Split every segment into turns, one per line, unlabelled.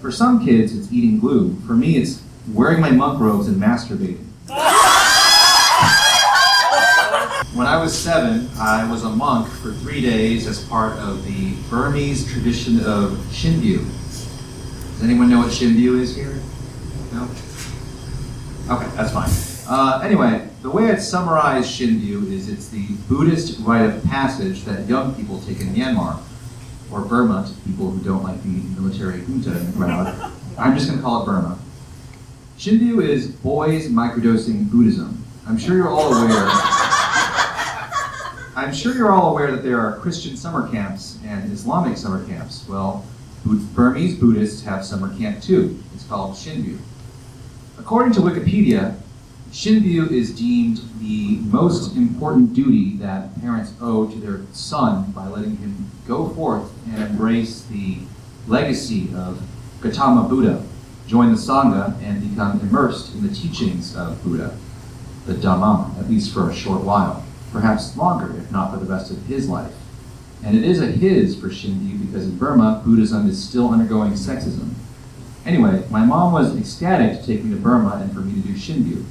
For some kids, it's eating glue. For me, it's wearing my monk robes and masturbating. When I was 7, I was a monk for 3 days as part of the Burmese tradition of Shinbyu. Does anyone know what Shinbyu is here? No? Okay, that's fine. Anyway, the way I'd summarize Shinbyu is it's the Buddhist rite of passage that young people take in Myanmar, or Burma to people who don't like the military junta in the crowd. I'm just going to call it Burma. Shinbyu is boys microdosing Buddhism. I'm sure you're all aware that there are Christian summer camps and Islamic summer camps. Well, Burmese Buddhists have summer camp too. It's called Shinbyu. According to Wikipedia, Shinbyu is deemed the most important duty that parents owe to their son by letting him go forth and embrace the legacy of Gautama Buddha, join the Sangha, and become immersed in the teachings of Buddha, the Dhamma, at least for a short while, perhaps longer, if not for the rest of his life. And it is a his for Shinbyu because in Burma, Buddhism is still undergoing sexism. Anyway, my mom was ecstatic to take me to Burma and for me to do Shinbyu.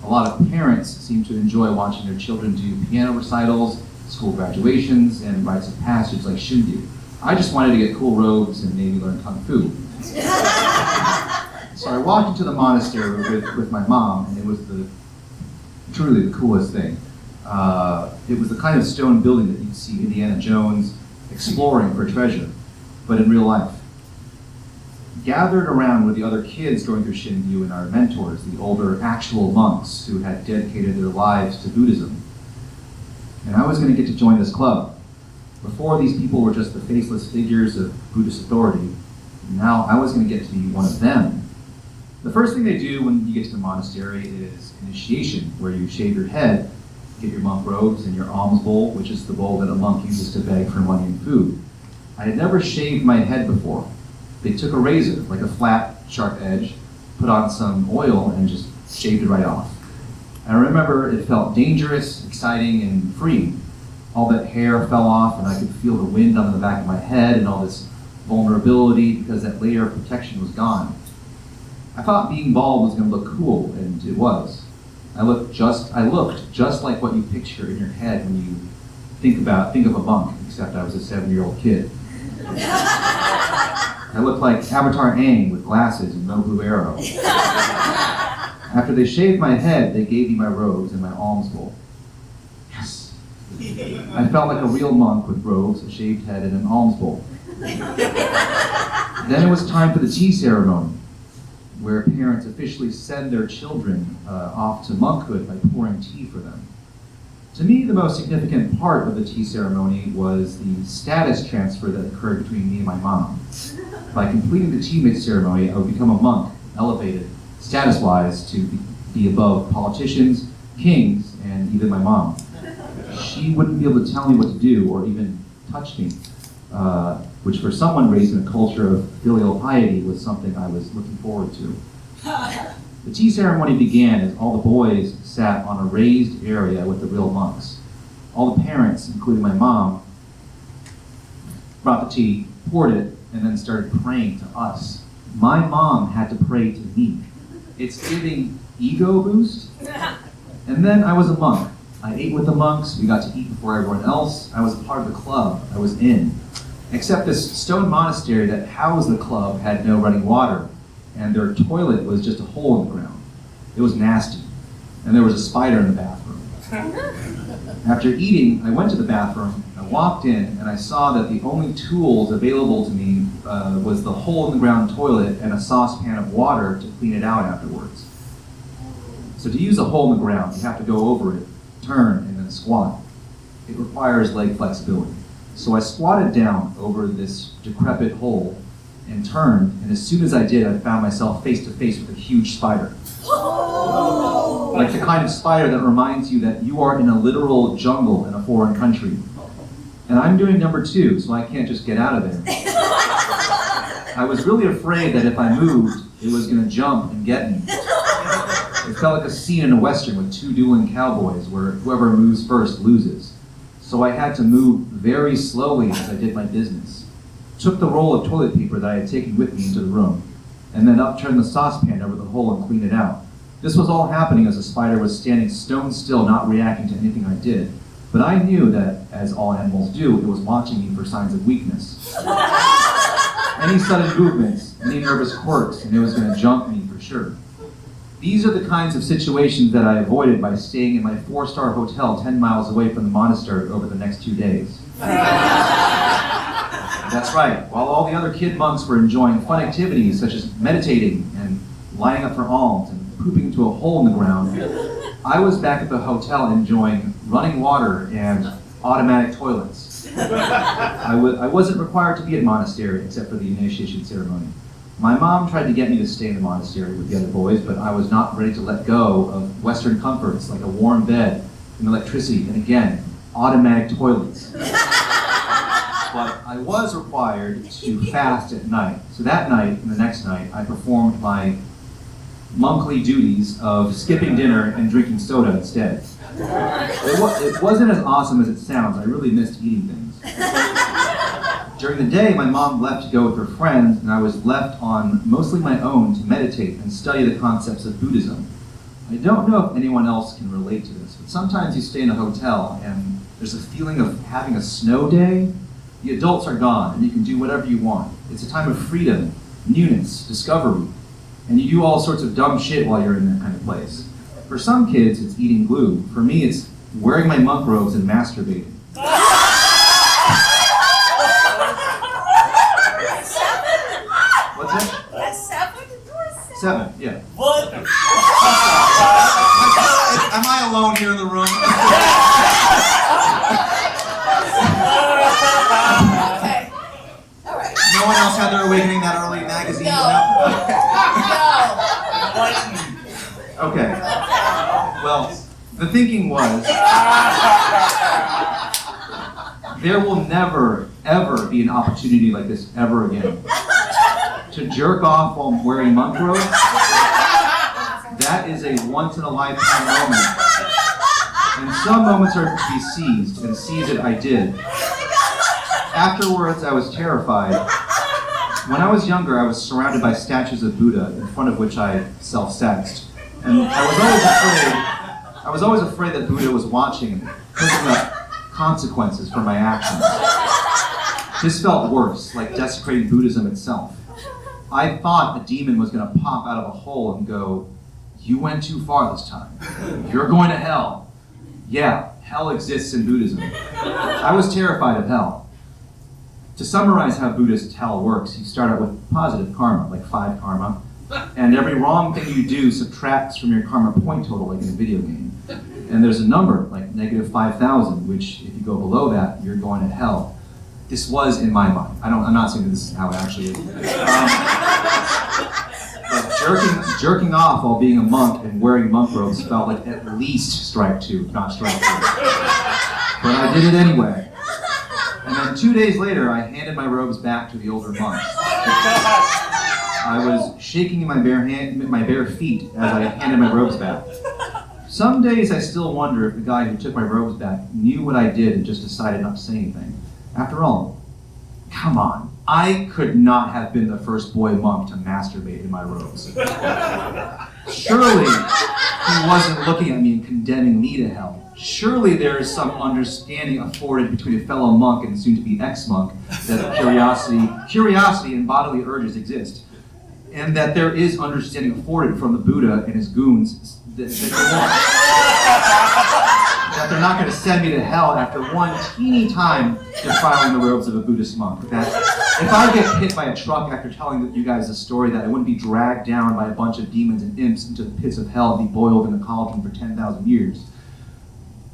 A lot of parents seem to enjoy watching their children do piano recitals, school graduations, and rites of passage like Shinbyu. I just wanted to get cool robes and maybe learn Kung Fu. So I walked into the monastery with my mom, and it was truly the coolest thing. It was the kind of stone building that you'd see Indiana Jones exploring for treasure, but in real life. Gathered around with the other kids going through Shinbyu and our mentors, the older actual monks who had dedicated their lives to Buddhism. And I was going to get to join this club. Before, these people were just the faceless figures of Buddhist authority. Now I was going to get to be one of them. The first thing they do when you get to the monastery is initiation, where you shave your head, get your monk robes and your alms bowl, which is the bowl that a monk uses to beg for money and food. I had never shaved my head before. They took a razor, like a flat, sharp edge, put on some oil, and just shaved it right off. I remember it felt dangerous, exciting, and freeing. All that hair fell off, and I could feel the wind on the back of my head and all this vulnerability because that layer of protection was gone. I thought being bald was going to look cool, and it was. I looked just like what you picture in your head when you think of a monk, except I was a 7-year-old kid. I looked like Avatar Aang with glasses and no blue arrow. After they shaved my head, they gave me my robes and my alms bowl. Yes. I felt like a real monk with robes, a shaved head, and an alms bowl. Then it was time for the tea ceremony, where parents officially send their children off to monkhood by pouring tea for them. To me, the most significant part of the tea ceremony was the status transfer that occurred between me and my mom. By completing the tea mix ceremony, I would become a monk, elevated, status-wise, to be above politicians, kings, and even my mom. She wouldn't be able to tell me what to do or even touch me, which for someone raised in a culture of filial piety was something I was looking forward to. The tea ceremony began as all the boys sat on a raised area with the real monks. All the parents, including my mom, brought the tea, poured it, and then started praying to us. My mom had to pray to me. It's giving ego boost. And then I was a monk. I ate with the monks, we got to eat before everyone else. I was a part of the club, I was in. Except this stone monastery that housed the club had no running water, and their toilet was just a hole in the ground. It was nasty, and there was a spider in the bathroom. After eating, I went to the bathroom, I walked in, and I saw that the only tools available to me was the hole in the ground toilet and a saucepan of water to clean it out afterwards. So to use a hole in the ground, you have to go over it, turn, and then squat. It requires leg flexibility. So I squatted down over this decrepit hole and turned, and as soon as I did, I found myself face to face with a huge spider. Oh. Like the kind of spider that reminds you that you are in a literal jungle in a foreign country. And I'm doing number 2, so I can't just get out of there. I was really afraid that if I moved, it was going to jump and get me. It felt like a scene in a Western with 2 dueling cowboys where whoever moves first loses. So I had to move very slowly as I did my business. Took the roll of toilet paper that I had taken with me into the room, and then upturn the saucepan over the hole and clean it out. This was all happening as the spider was standing stone still, not reacting to anything I did. But I knew that, as all animals do, it was watching me for signs of weakness. Any sudden movements, any nervous quirks, and it was going to jump me for sure. These are the kinds of situations that I avoided by staying in my 4-star hotel 10 miles away from the monastery over the next 2 days. That's right, while all the other kid monks were enjoying fun activities such as meditating and lining up for alms and pooping into a hole in the ground, I was back at the hotel enjoying running water and automatic toilets. I wasn't required to be at monastery except for the initiation ceremony. My mom tried to get me to stay in the monastery with the other boys, but I was not ready to let go of Western comforts like a warm bed and electricity, and again, automatic toilets. But I was required to fast at night. So that night and the next night, I performed my monkly duties of skipping dinner and drinking soda instead. It wasn't as awesome as it sounds. I really missed eating things. During the day, my mom left to go with her friends, and I was left on mostly my own to meditate and study the concepts of Buddhism. I don't know if anyone else can relate to this, but sometimes you stay in a hotel and there's a feeling of having a snow day. The adults are gone, and you can do whatever you want. It's a time of freedom, newness, discovery, and you do all sorts of dumb shit while you're in that kind of place. For some kids, it's eating glue. For me, it's wearing my monk robes and masturbating. What's that? 7, yeah.
What?
Am I alone here in the room?
Okay. All right.
No one else had their awakening that early magazine?
No.
Okay. Well, the thinking was, there will never, ever be an opportunity like this ever again. To jerk off while wearing monk robes, that is a once-in-a-lifetime moment. And some moments are to be seized, and seize it I did. Afterwards, I was terrified. When I was younger, I was surrounded by statues of Buddha, in front of which I self-sexed. And I was always afraid that Buddha was watching and thinking up consequences for my actions. This felt worse, like desecrating Buddhism itself. I thought a demon was going to pop out of a hole and go, "You went too far this time. You're going to hell." Yeah, hell exists in Buddhism. I was terrified of hell. To summarize how Buddhist hell works, you start out with positive karma, like 5 karma, and every wrong thing you do subtracts from your karma point total, like in a video game. And there's a number, like -5,000, which if you go below that, you're going to hell. This was in my mind. I'm not saying that this is how it actually is. But jerking off while being a monk and wearing monk robes felt like at least strike 2, not strike 3. But I did it anyway. And then 2 days later, I handed my robes back to the older monks. I was shaking in my bare feet as I handed my robes back. Some days I still wonder if the guy who took my robes back knew what I did and just decided not to say anything. After all, come on, I could not have been the first boy monk to masturbate in my robes. Surely he wasn't looking at me and condemning me to hell. Surely there is some understanding afforded between a fellow monk and soon-to-be ex-monk that curiosity and bodily urges exist, and that there is understanding afforded from the Buddha and his goons that they're not going to send me to hell after one teeny time defiling the robes of a Buddhist monk. That if I get hit by a truck after telling you guys a story, that I wouldn't be dragged down by a bunch of demons and imps into the pits of hell and be boiled in a cauldron for 10,000 years.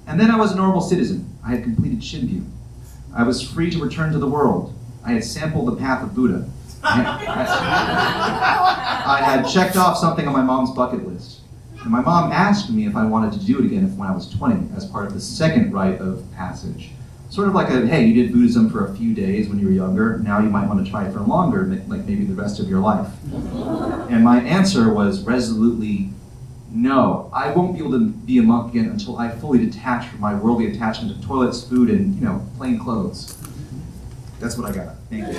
And then I was a normal citizen. I had completed Shinryu. I was free to return to the world. I had sampled the path of Buddha. I had checked off something on my mom's bucket list. And my mom asked me if I wanted to do it again when I was 20, as part of the second rite of passage. Sort of like hey, you did Buddhism for a few days when you were younger, now you might want to try it for longer, like maybe the rest of your life. And my answer was resolutely, no, I won't be able to be a monk again until I fully detach from my worldly attachment to toilets, food, and, plain clothes. That's what I got. Thank you.